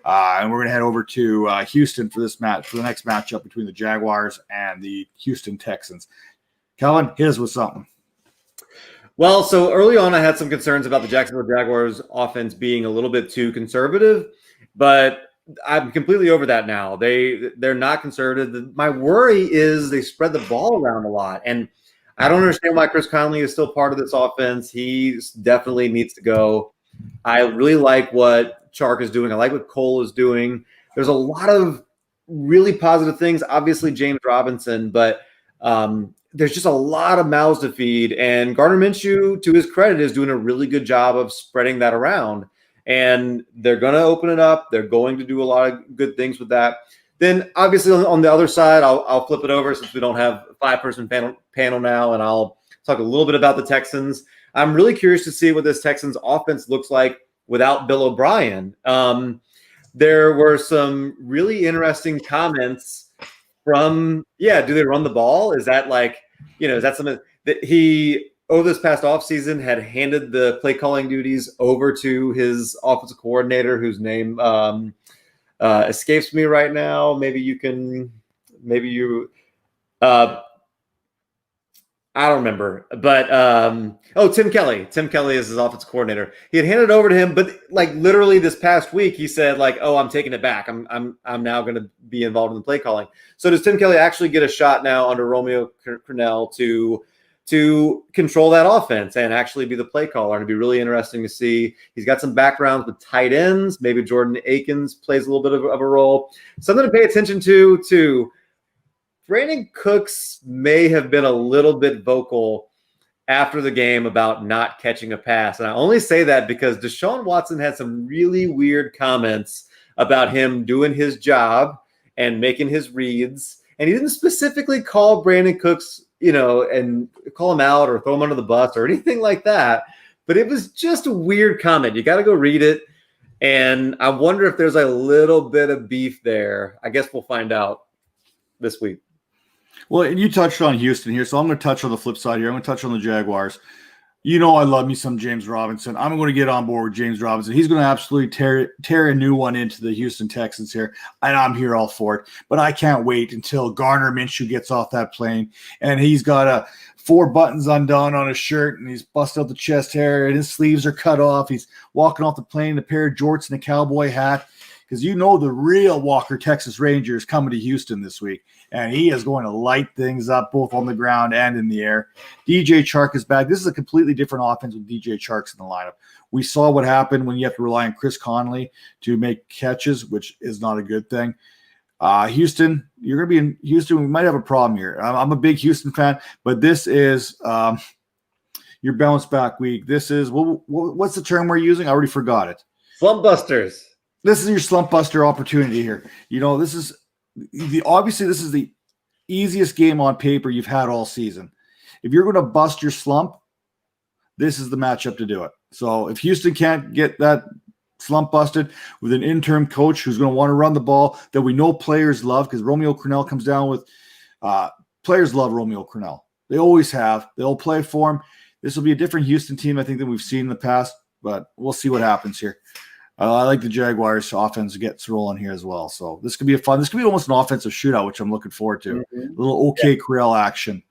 And we're going to head over to Houston for the next matchup between the Jaguars and the Houston Texans. Calvin, hit us with something. Well, so early on, I had some concerns about the Jacksonville Jaguars offense being a little bit too conservative, but I'm completely over that now. They're not conservative. My worry is they spread the ball around a lot, and I don't understand why Chris Conley is still part of this offense. He definitely needs to go. I really like what Chark is doing. I like what Cole is doing. There's a lot of really positive things. Obviously, James Robinson, but there's just a lot of mouths to feed. And Gardner Minshew, to his credit, is doing a really good job of spreading that around. And they're going to open it up. They're going to do a lot of good things with that. Then, obviously, on the other side, I'll flip it over since we don't have a five-person panel now, and I'll talk a little bit about the Texans. I'm really curious to see what this Texans offense looks like without Bill O'Brien. There were some really interesting comments from, do they run the ball? Is that is that something that he, over this past offseason, had handed the play calling duties over to his offensive coordinator, whose name escapes me right now. I don't remember, but Tim Kelly. Tim Kelly is his offensive coordinator. He had handed it over to him, but literally this past week, he said I'm taking it back. I'm now going to be involved in the play calling. So does Tim Kelly actually get a shot now under Romeo Crennel to control that offense and actually be the play caller? And it'd be really interesting to see. He's got some backgrounds with tight ends. Maybe Jordan Akins plays a little bit of a role. Something to pay attention to too. Brandon Cooks may have been a little bit vocal after the game about not catching a pass. And I only say that because Deshaun Watson had some really weird comments about him doing his job and making his reads. And he didn't specifically call Brandon Cooks, and call him out or throw him under the bus or anything like that. But it was just a weird comment. You got to go read it. And I wonder if there's a little bit of beef there. I guess we'll find out this week. Well, and you touched on Houston here, so I'm going to touch on the flip side here. I'm going to touch on the Jaguars. I love me some James Robinson. I'm going to get on board with James Robinson. He's going to absolutely tear a new one into the Houston Texans here, and I'm here all for it. But I can't wait until Gardner Minshew gets off that plane, and he's got 4 buttons undone on his shirt, and he's busted out the chest hair, and his sleeves are cut off. He's walking off the plane in a pair of jorts and a cowboy hat. Because the real Walker Texas Ranger is coming to Houston this week, and he is going to light things up both on the ground and in the air. DJ Chark is back. This is a completely different offense with DJ Chark's in the lineup. We saw what happened when you have to rely on Chris Conley to make catches, which is not a good thing. Houston, you're going to be in Houston. We might have a problem here. I'm a big Houston fan, but this is your bounce back week. This is what's the term we're using? I already forgot it. Slump busters. This is your slump buster opportunity here. This is the easiest game on paper you've had all season. If you're going to bust your slump, this is the matchup to do it. So if Houston can't get that slump busted with an interim coach who's going to want to run the ball that we know players love, because Romeo Crennel comes down with players love Romeo Crennel. They always have. They'll play for him. This will be a different Houston team, I think, than we've seen in the past, but we'll see what happens here. I like the Jaguars offense gets rolling here as well. So this could be this could be almost an offensive shootout, which I'm looking forward to. A little Corral action.